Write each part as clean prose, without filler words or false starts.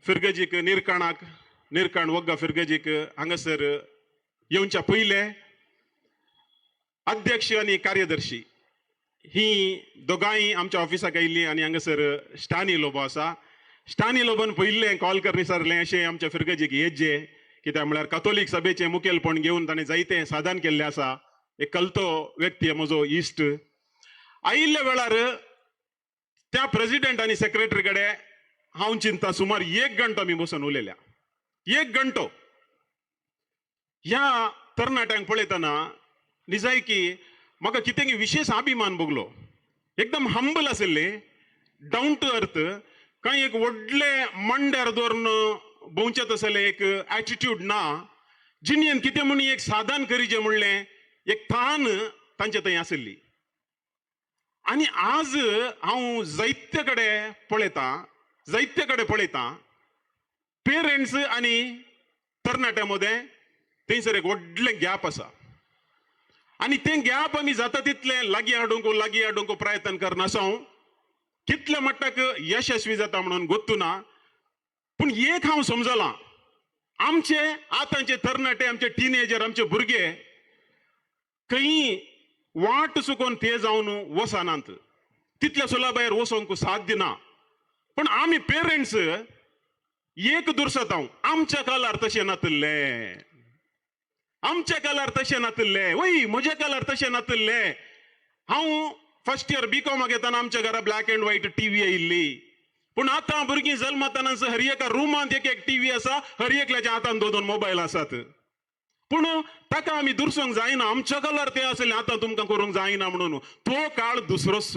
फिरगजीक निर्काण वग्गा फिरगजीक हांगासर येवच्या पयले अध्यक्ष आणि कार्यदर्शी ही दोगांय आमच्या ऑफिसाक आयिल्ली आणि हांगासर स्टान येयलो आसा. स्टान येयलोबन पयलें कॉल करनी सरलें अशें आमच्या फिरगजीक येजे कित्याक म्हळ्यार कॅथोलीक सभेचें मुखेलपण घेवन ताणें जायतें साधन केल्लें आसा. एक कलतो व्यक्ती म्हजो इश्ट आयिल्ल्या वेळार त्या प्रेसिडेंट आणि सेक्रेटरी कडेन हांव चिंता सुमार 1 घंटो आमी बसून उलयल्या. 1 घंटो ह्या तरणाट्यांक पळयतना दिसाय की म्हाका कितें विशेष अभिमान भोगलो. एकदम हंबल आशिल्ले, डावन टू अर्थ, कांय एक व्हडले मंड्यार दवरून भोंवचेत आसले एक एटिट्यूड ना. जिणेन कितें म्हूण एक साधन करीचें म्हणलें एक थान तांचे थंय आशिल्ली. आणि आज हांव जायते कडेन पळयता पेरेंट्स आणि तरणाट्यां मदें थंयसर एक व्हडलें गॅप आसा. आणि तें गॅप आमी जाता तितलें लागीं हाडूंक प्रयत्न करनासो. कितल्या मट्टाक यशस्वी जाता म्हणून गोत्तू ना. पूण एक हांव समजलां, आमचे आतांचे तरणाटे, आमचे टिनेजर, आमचे भुरगे खंय वाट चुकोवन ते जावन वचनात. तितल्या सुलभायर वचोंक साध्य ना. पण आमी पेरेंट्स एक दुर्सत आमच्या काळार तशें नातल्ले, आमच्या काळार तशें नातल्ले, वय म्हज्या काळार तशें नातल्ले. हांव फर्स्ट इयर बीकॉमाक येताना आमच्या घरा ब्लॅक अँड व्हाईट टीव्ही आयिल्ली. पूण आतां भुरगीं जल्मताना हर एका रुमांत एक टीव्ही आसा, हर एकल्याच्या हातांत 2-2 मोबायल आसात. पूण ताका आमी दुरसोंक जायना. आमच्या काळार तें आसलें, आतां तुमकां करूंक जायना म्हणून. तो काळ दुसरोच,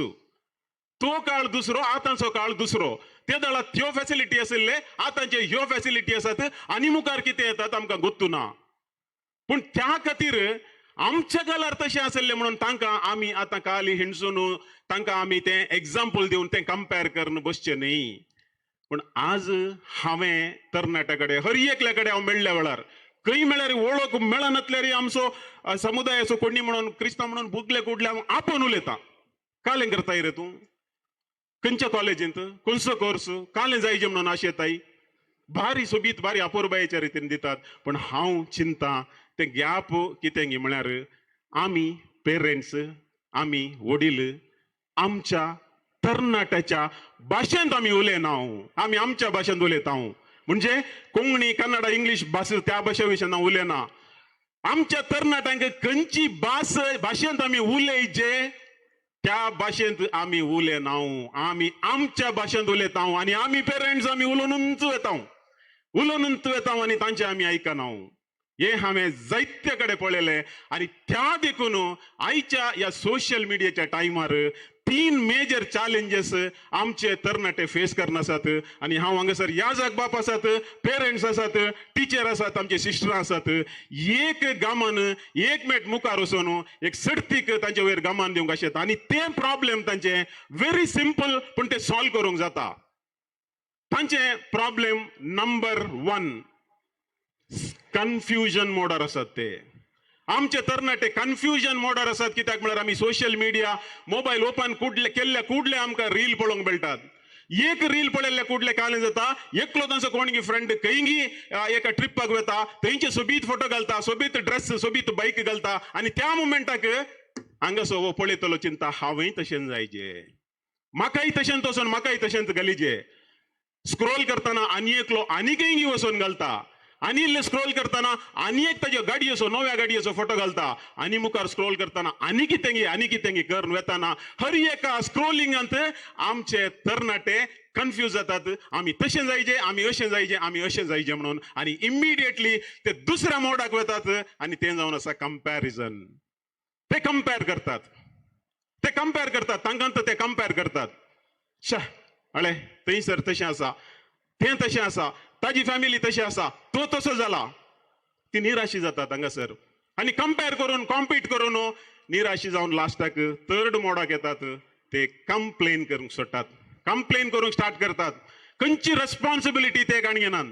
तो काळ दुसरो, आतांचो काळ दुसरो. त्या काळात त्यो फॅसिलिटी आशिल्ले, आतांचे ह्यो फॅसिलिटी आसात. आनी मुखार कितें येतात आमकां गोत्तू ना. पूण त्या खातीर आमच्या काळार तशें आसलें म्हणून तांकां आमी आतां काल हिणसून तांकां आमी तें एग्जाम्पल दिवन तें कंपेर करन बसचें न्ही. पूण आज हांवें तरणाट्या कडेन हर एकल्या कडेन हांव मेळ्ळ्या वेळार खंय म्हळ्यार वळख मेळनातल्यार आमचो समुदायाचो कोणी म्हणून क्रिस्तांव म्हणून बुगले कुडले हांव आपोवन उलयतां. कालें करताय रे तूं, खंयच्या कॉलेजींत, खंयचो कोर्स, कालें जायचें म्हणून आशेताय. भारी सोबीत भारी अपुरबायेच्या रितीन दितात. पण हांव चिंता तें गॅप कितें गी म्हळ्यार आमी पेरेंट्स, आमी वडील आमच्या तरणाट्याच्या भाशेंत आमी उलयना. आमी आमच्या भाशेंत उलयता. म्हणजे कोंकणी, कन्नडा, इंग्लीश भास त्या भाशे विशीं हांव उलयना. आमच्या तरणाट्यांक खंयची भाशेंत आमी उलयचे त्या भाशेंत आमी उलयना. आमी आमच्या भाशेंत उलयता आनी आमी पेरेंट्स आमी उलोवनूच वता आनी तांचे आमी आयकना. हे हांवें जायते कडेन पळयलें. आनी त्या देखून आयच्या ह्या सोशल मिडियाच्या टायमार 3 मेजर चॅलेंजेस आमचे तरणाटे फेस करन आसात. आनी हांव हांगासर ह्या जागबाप आसात, पेरेंट्स आसात, टिचर आसात, आमचे सिस्टरां आसात. एक गामान एकमेट मुखार वचून एक सर्तीक तांचे वयर गामान दिवंक आशेता. आनी ते प्रॉब्लेम तांचे व्हेरी सिंपल, पूण ते सॉल्व करूंक जाता. तांचे प्रॉब्लेम नंबर 1 कन्फ्युजन मोडार आसात. ते आमचे तरणाटे कन्फ्युजन मोडार आसात. कित्याक म्हळ्यार आमी सोशल मिडिया मोबायल ओपन केल्ल्या कुडले आमकां रील पळोवंक मेळटात. एक रील पळयल्ल्या कुडले कालें जाता एकलो तांचो कोणगी फ्रेंड खंयी एका ट्रिपाक वता, थंयचे सोबीत फोटो घालता, सोबीत ड्रेस, सोबीत बाईक घालता. आनी त्या मोमेंटाक हांगासो वो पळयतलो चिंता हांवेंय तशें जायचें, म्हाकाय तशेंच वचोन म्हाकाय तशेंच घालीचें. स्क्रोल करतना आनी एकलो आनीकय वचोन घालता. आनी इल्ले स्क्रोल करतना आनी एक ताज्या गाडयेचो, नव्या गाडयेचो फोटो घालता. आनी मुखार स्क्रोल करतना आनी कितें करून वेताना हर एका स्क्रोलिंगांत आमचे तरणाटे कन्फ्यूज जातात. आमी तशें जायचे, आमी अशें जायचे, आमी अशें जायचे म्हणून. आनी इमिडिएटली ते दुसऱ्या मोडाक वतात आनी तें जावन आसा कंपॅरिजन. ते कंपेर करतात, तांकां ते कंपेर करतात. अळे थंयसर तशें आसा, तें तशें आसा, ताजी फॅमिली तशी आसा, तो तसो जाला. ती निराशी जातात हांगासर. आनी कंपेर करून कॉम्पीट करून निराशी जावन लास्टाक 3rd मोडाक येतात. ते कंप्लेन करूंक सोडटात, कंप्लेन करूंक स्टार्ट करतात. खंयची रेस्पॉन्सिबिलिटी ते घेनात,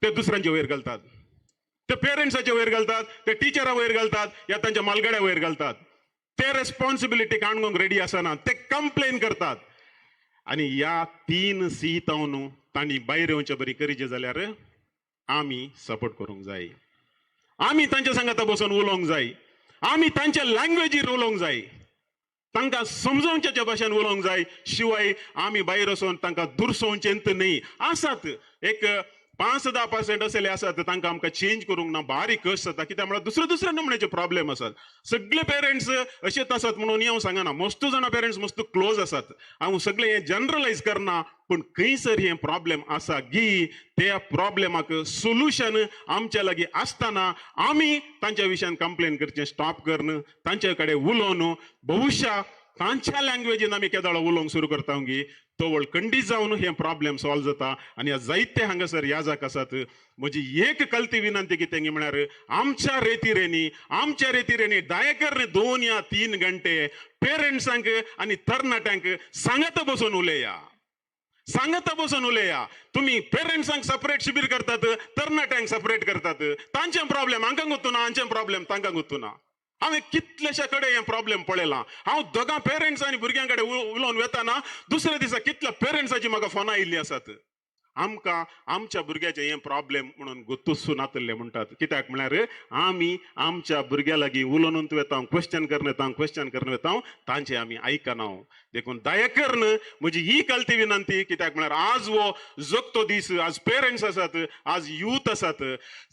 ते दुसऱ्यांच्या वयर घालतात. ते पेरेंट्साच्या वयर घालतात, ते टिचरा वयर घालतात, या तांच्या मालगड्या वयर घालतात. ते रेस्पॉन्सिबिलिटी काणूंक रेडी आसनात, ते कंप्लेन करतात. आणि या 3 सी तावन तांणी भायर येवचे बरी करीचे जाल्यार आमी सपोर्ट करूंक जाय. आमी तांच्या सांगाता बसून उलोवंक जाय. आमी तांच्या लँग्वेजीर उलोवंक जाय. तांकां समजोवच्या भाशेन उलोवंक जाय. शिवाय आमी भायर वचोन तांकां दुरसोवचेंत न्ही. आसात एक 5-10% असले आसात तांकां आमकां चेंज करूंक ना. बारीक कश जाता कित्याक म्हळ्यार दुसरे नमुन्याचे प्रॉब्लेम आसात. सगळे पेरेंट्स अशेच आसात म्हणून हांव सांगना. मस्तू जाणां पेरेंट्स मस्त क्लोज आसात. हांव सगळे हे जनरलायज करना. पण खंयसर हे प्रॉब्लेम आसा गी त्या प्रॉब्लेमाक सोल्युशन आमच्या लागीं आसतना आमी तांच्या विशयान कंप्लेन करचें स्टॉप करन. तांचे कडेन उलोवन भविष्याक तांच्या लँग्वेजीन आमी केदोळ उलोवंक सुरू करता गी तवळ खंडीत जावन हे प्रॉब्लेम सॉल्व जाता. आनी ह्या जायते हांगासर याजाक आसात. म्हजी एक कल्ती विनंती कितें म्हळ्यार आमच्या रेतीरेनी दायेकर 2 या 3 घंटे पेरेंट्सांक आनी तरणाट्यांक सांगत बसून उलया. सांगत बसून उलया. तुम्ही पेरेंट्सांक सेपरेट शिबीर करतात, तरणाट्यांक सेपरेट करतात. तांचे प्रॉब्लेम हांकां गुंतूना, हांचे प्रॉब्लेम तांकां गुंतूना. हांवें कितलेशे कडेन हे प्रॉब्लेम पळयला. हांव दोगां पेरेंट्स आनी भुरग्यां कडेन उलोवन वेताना दुसऱ्या दिसा कितल्या पेरेंट्साची म्हाका फोनां आयिल्लीं आसात. आमकां आमच्या भुरग्याचे हे प्रॉब्लेम म्हणून गुंतूच नातले म्हणटात. कित्याक म्हळ्यार आमी आमच्या भुरग्या लागीं उलोवनूच वेता, क्वेश्चन करन वेता, तांचे आमी आयकना. देखून दयाकरन म्हजी ही कल्ती विनंती. कित्याक म्हळ्यार आज हो जगतो दीस, आज पेरेंट्स आसात, आज यूथ आसात.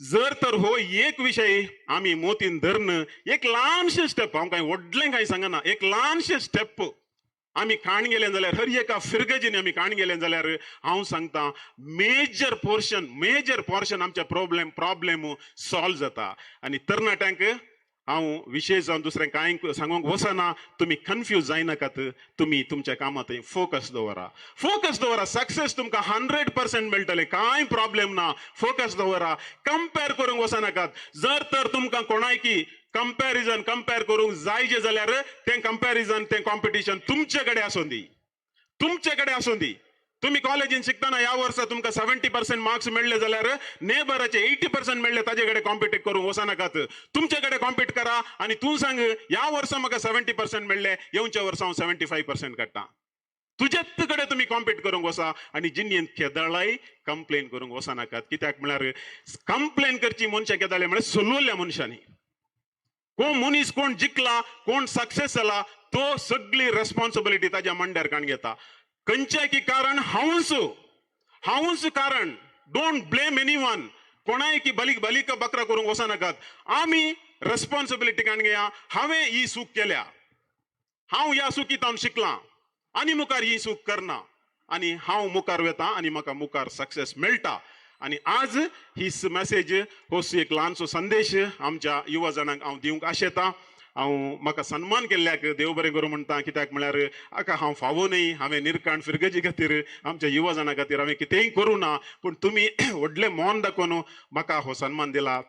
जर तर हो एक विशय आमी मोतीन धरन एक ल्हानशें स्टेप, हांव कांय व्हडलें कांय सांगना, एक ल्हानशें स्टेप आमी काण गेले जाल्यार हर एका फिरगजीन आमी काण गेले जाल्यार हांव सांगता मेजर पोर्शन आमच्या प्रॉब्लेम सॉल्व जाता. आनी तरणाट्यांक हांव विशेष जावन दुसरें कांय सांगूंक वचना. तुमी कन्फ्यूज जायनाकात. तुमी तुमच्या कामात फोकस दवरा. सक्सेस तुमकां 100% मेळटलें. कांय प्रॉब्लेम ना. फोकस दवरा. कंपेर करूंक वचनाकात. जर तर तुमकां कोणायकी कंपेर करूंक जायचे जाल्यार तें कंपेरिजन, तें कॉम्पिटिशन तुमचे कडेन आसूं दी. तुम्ही कॉलेजीन शिकताना ह्या वर्सा तुमकां 70% मार्क्स मेळ्ळे जाल्यार नेबराचे 80% मेळ्ळे ताजे कडेन कॉम्पिट करूंक वचनाकात. तुमचे कडेन कॉम्पिट करा आनी तूं सांग ह्या वर्सा म्हाका 70% मेळ्ळे, येवच्या वर्सा हांव 75% काडटा. तुजेच कडेन तुमी कॉम्पिट करूंक वचा आनी जिन्नेन केदळाय कंप्लेन करूंक वचनाकात. कित्याक म्हळ्यार कंप्लेन करची मनशां केदळे म्हळ्यार सलवल्ल्या मनशांनी. कोण मनीस कोण जिखला, कोण सक्सेस जाला, तो सगळी रेस्पॉन्सिबिलिटी ताज्या मांड्यार काण घेता. खंयचें की कारण हांवूच कारण. Don't blame anyone. कोणाय की बलीक बकरा करूंक वचनाकात. आमी रेस्पॉन्सिबिलिटी काण घेया. हांवें ही चूक केल्या, हांव ह्या चुकींतल्यान शिकलां आनी मुखार ही चूक करना आनी हांव मुखार वेता आनी म्हाका मुखार सक्सेस मेळटा. आनी आज ही मेसेज हो एक ल्हानसो संदेश आमच्या युवा जाणांक हांव दिवंक आशेता. हांव म्हाका सन्मान केल्ल्याक देव बरें करूं म्हणटा. कित्याक म्हळ्यार हाका हांव फावो न्ही. हांवें निर्काण फिरगजी खातीर आमच्या युवा जाणां खातीर हांवें कितेंय करूं ना. पूण तुमी व्हडलें मोन दाखोवन म्हाका हो सन्मान दिला.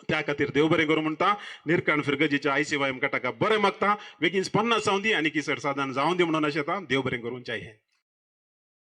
त्या खातीर देव बरें करूं म्हणटा. निर्काण फिरगजीच्या ICYM गटाक बरें मागता. बेगीन 50 जावं दी आनी किसर साधन जावं दी म्हणून आशेता. देव बरें करूं. जय हिंद.